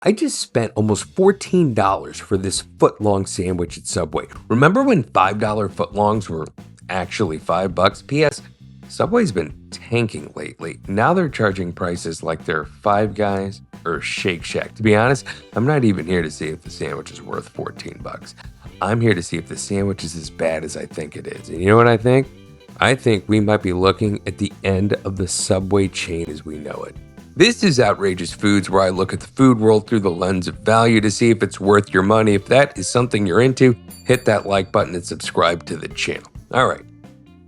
I just spent almost $14 for this footlong sandwich at Subway. Remember when $5 footlongs were actually $5? P.S. Subway's been tanking lately. Now they're charging prices like they're Five Guys or Shake Shack. To be honest, I'm not even here to see if the sandwich is worth $14. I'm here to see if the sandwich is as bad as I think it is. And you know what I think? I think we might be looking at the end of the Subway chain as we know it. This is Outrageous Foods, where I look at the food world through the lens of value to see if it's worth your money. If that is something you're into, hit that like button and subscribe to the channel. All right,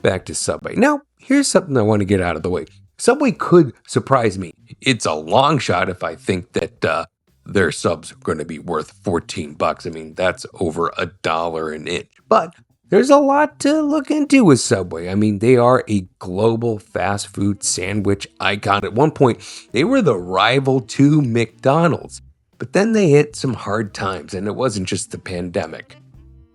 back to Subway. Now, here's something I want to get out of the way. Subway could surprise me. It's a long shot if I think that their subs are going to be worth $14. I mean, that's over $1 an inch. But there's a lot to look into with Subway. I mean, they are a global fast food sandwich icon. At one point, they were the rival to McDonald's. But then they hit some hard times, and it wasn't just the pandemic.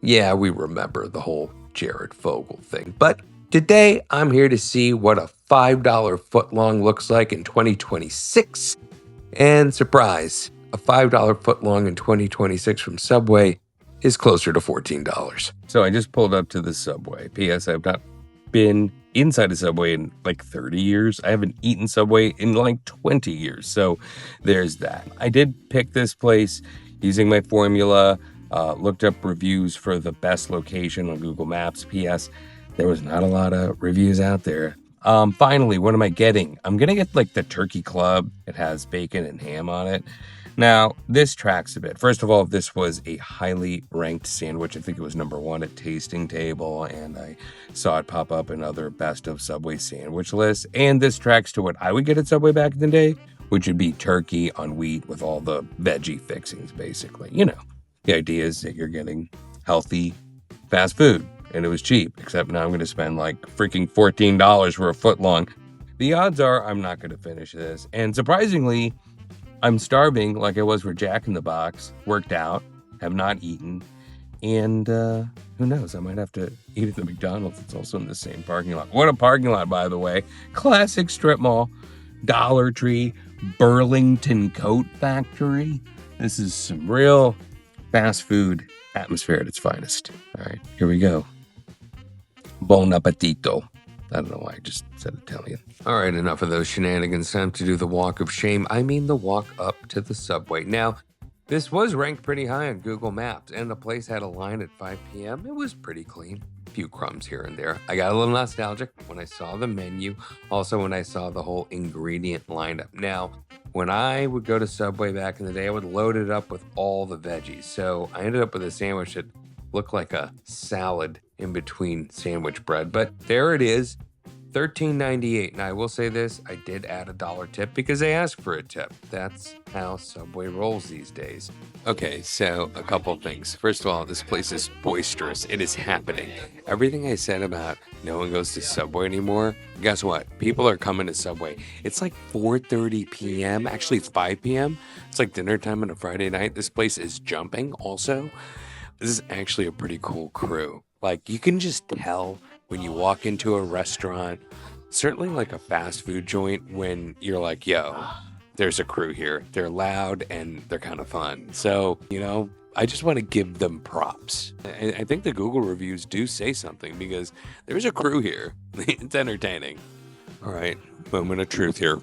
Yeah, we remember the whole Jared Fogle thing. But today, I'm here to see what a $5 footlong looks like in 2026. And surprise, a $5 footlong in 2026 from Subway is closer to $14. So I just pulled up to the Subway. P.S. I've not been inside a Subway in like 30 years. I haven't eaten Subway in like 20 years. So there's that. I did pick this place using my formula, looked up reviews for the best location on Google Maps. P.S. There was not a lot of reviews out there. Finally, what am I getting? I'm going to get like the turkey club. It has bacon and ham on it. Now, this tracks a bit. First of all, this was a highly ranked sandwich. I think it was #1 at Tasting Table, and I saw it pop up in other best of Subway sandwich lists. And this tracks to what I would get at Subway back in the day, which would be turkey on wheat with all the veggie fixings, basically. You know, the idea is that you're getting healthy fast food, and it was cheap, except now I'm going to spend like freaking $14 for a footlong. The odds are I'm not going to finish this, and surprisingly, I'm starving like I was for Jack in the Box, worked out, have not eaten, and who knows, I might have to eat at the McDonald's. It's also in the same parking lot. What a parking lot, by the way. Classic strip mall, Dollar Tree, Burlington Coat Factory. This is some real fast food atmosphere at its finest. All right, here we go. Bon appetito. I don't know why I just said Italian. All right, enough of those shenanigans. Time to do the walk of shame. I mean the walk up to the Subway. Now, this was ranked pretty high on Google Maps, and the place had a line at 5 p.m. It was pretty clean. A few crumbs here and there. I got a little nostalgic when I saw the menu. Also, when I saw the whole ingredient lineup. Now, when I would go to Subway back in the day, I would load it up with all the veggies. So I ended up with a sandwich that looked like a salad in between sandwich bread. But there it is, $13.98. Now, I will say this, I did add a dollar tip because they asked for a tip. That's how Subway rolls these days. Okay, so a couple things. First of all, this place is boisterous. It is happening. Everything I said about no one goes to Subway anymore, guess what? People are coming to Subway. It's like 4:30 p.m., actually it's 5 p.m. It's like dinner time on a Friday night. This place is jumping also. This is actually a pretty cool crew. Like, you can just tell when you walk into a restaurant, certainly like a fast food joint, when you're like, yo, there's a crew here. They're loud and they're kind of fun. So, you know, I just want to give them props. I think the Google reviews do say something because there's a crew here. It's entertaining. All right, moment of truth here.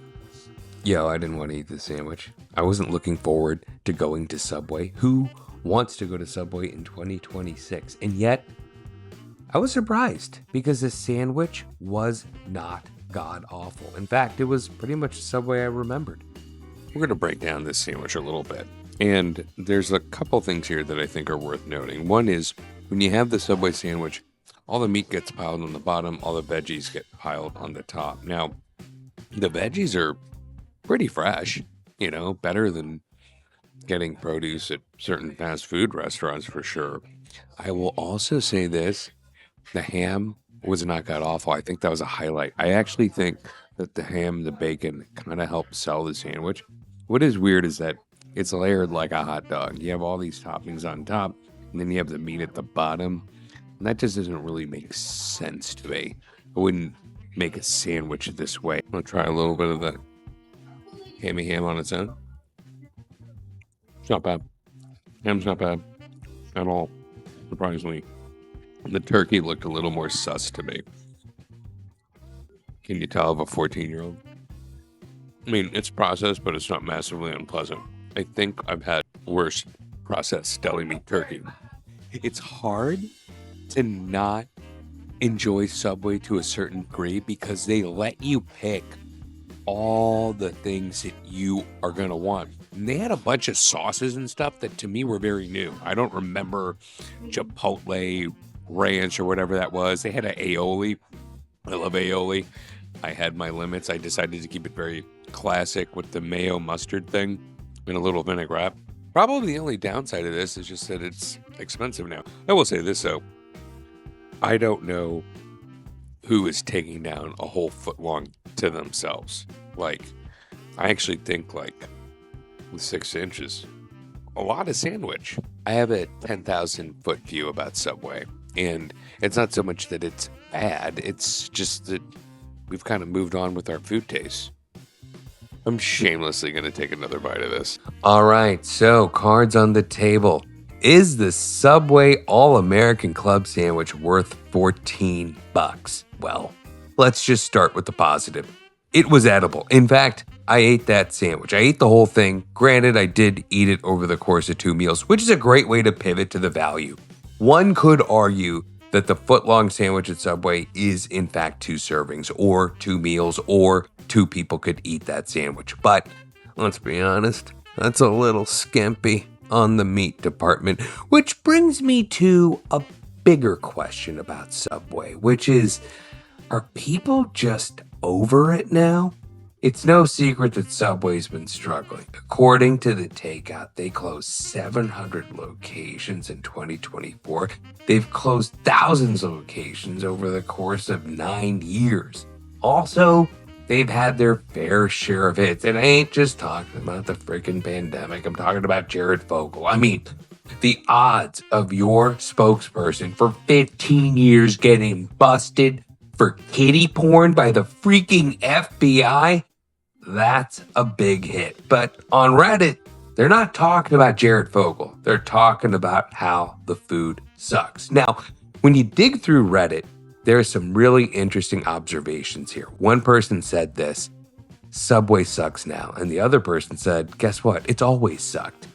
Yo, I didn't want to eat this sandwich. I wasn't looking forward to going to Subway. Who wants to go to Subway in 2026? And yet, I was surprised because the sandwich was not god-awful. In fact, it was pretty much the Subway I remembered. We're going to break down this sandwich a little bit. And there's a couple things here that I think are worth noting. One is, when you have the Subway sandwich, all the meat gets piled on the bottom, all the veggies get piled on the top. Now, the veggies are pretty fresh, you know, better than getting produce at certain fast food restaurants for sure. I will also say this, the ham was not god awful. I think that was a highlight. I actually think that the ham, the bacon kind of helped sell the sandwich. What is weird is that it's layered like a hot dog. You have all these toppings on top, and then you have the meat at the bottom. And that just doesn't really make sense to me. I wouldn't make a sandwich this way. I'm going to try a little bit of the hammy ham on its own. It's not bad. Ham's not bad at all, surprisingly. The turkey looked a little more sus to me. Can you tell of a 14-year-old? I mean, it's processed, but it's not massively unpleasant. I think I've had worse processed deli meat turkey. It's hard to not enjoy Subway to a certain degree because they let you pick all the things that you are going to want. And they had a bunch of sauces and stuff that to me were very new. I don't remember Chipotle ranch or whatever that was. They had an aioli. I love aioli. I had my limits. I decided to keep it very classic with the mayo mustard thing and a little vinaigrette. Probably the only downside of this is just that it's expensive now. I will say this though. I don't know who is taking down a whole footlong to themselves. Like, I actually think like with 6 inches, a lot of sandwich. I have a 10,000 foot view about Subway, and it's not so much that it's bad. It's just that we've kind of moved on with our food tastes. I'm shamelessly going to take another bite of this. All right, so cards on the table. Is the Subway All-American Club sandwich worth $14? Well, let's just start with the positive. It was edible. In fact, I ate that sandwich. I ate the whole thing. Granted, I did eat it over the course of 2 meals, which is a great way to pivot to the value. One could argue that the footlong sandwich at Subway is in fact 2 servings or 2 meals, or 2 people could eat that sandwich. But let's be honest, that's a little skimpy on the meat department, which brings me to a bigger question about Subway, which is, are people just over it now? It's no secret that Subway's been struggling. According to the Takeout, they closed 700 locations in 2024. They've closed thousands of locations over the course of 9 years. Also, they've had their fair share of hits. And I ain't just talking about the freaking pandemic. I'm talking about Jared Fogle. I mean, the odds of your spokesperson for 15 years getting busted for kiddie porn by the freaking FBI, that's a big hit. But on Reddit, they're not talking about Jared Fogle. They're talking about how the food sucks. Now, when you dig through Reddit, there are some really interesting observations here. One person said this: Subway sucks now. And the other person said, guess what? It's always sucked.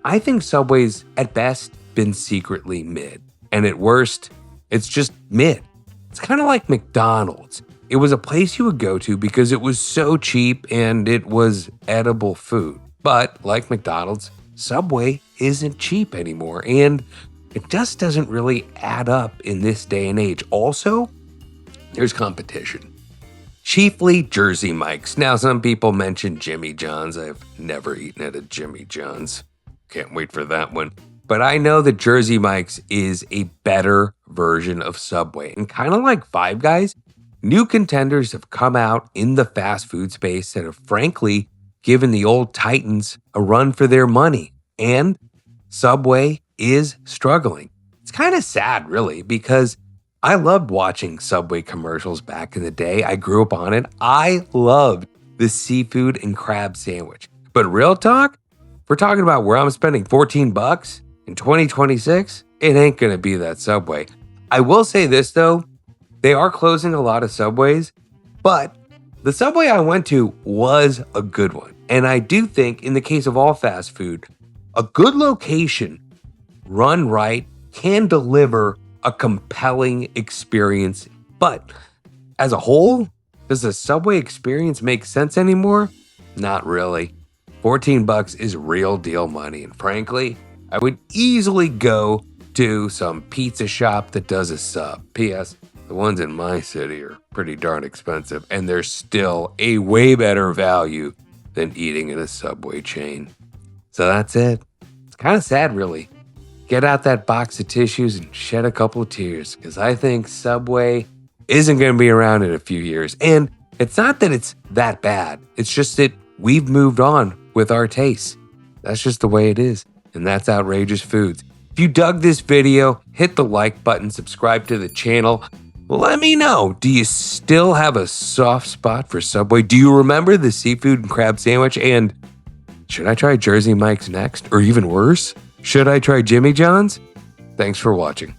I think Subway's at best been secretly mid. And at worst, it's just mid. It's kind of like McDonald's. It was a place you would go to because it was so cheap and it was edible food. But like McDonald's, Subway isn't cheap anymore. And it just doesn't really add up in this day and age. Also, there's competition. Chiefly Jersey Mike's. Now, some people mention Jimmy John's. I've never eaten at a Jimmy John's. Can't wait for that one. But I know that Jersey Mike's is a better version of Subway. And kind of like Five Guys, new contenders have come out in the fast food space that have frankly given the old Titans a run for their money. And Subway is struggling. It's kind of sad, really, because I loved watching Subway commercials back in the day. I grew up on it. I loved the seafood and crab sandwich. But real talk, if we're talking about where I'm spending $14 in 2026, it ain't going to be that Subway. I will say this, though. They are closing a lot of Subways, but the Subway I went to was a good one. And I do think, in the case of all fast food, a good location run right can deliver a compelling experience. But as a whole, does the Subway experience make sense anymore? Not really. $14 is real deal money. And frankly, I would easily go to some pizza shop that does a sub. P.S. The ones in my city are pretty darn expensive, and they're still a way better value than eating in a Subway chain. So that's it. It's kind of sad, really. Get out that box of tissues and shed a couple of tears, because I think Subway isn't going to be around in a few years. And it's not that it's that bad. It's just that we've moved on with our tastes. That's just the way it is. And that's Outrageous Foods. If you dug this video, hit the like button, subscribe to the channel. Let me know. Do you still have a soft spot for Subway? Do you remember the seafood and crab sandwich? And Should I try Jersey Mike's next? Or even worse, should I try Jimmy John's? Thanks for watching.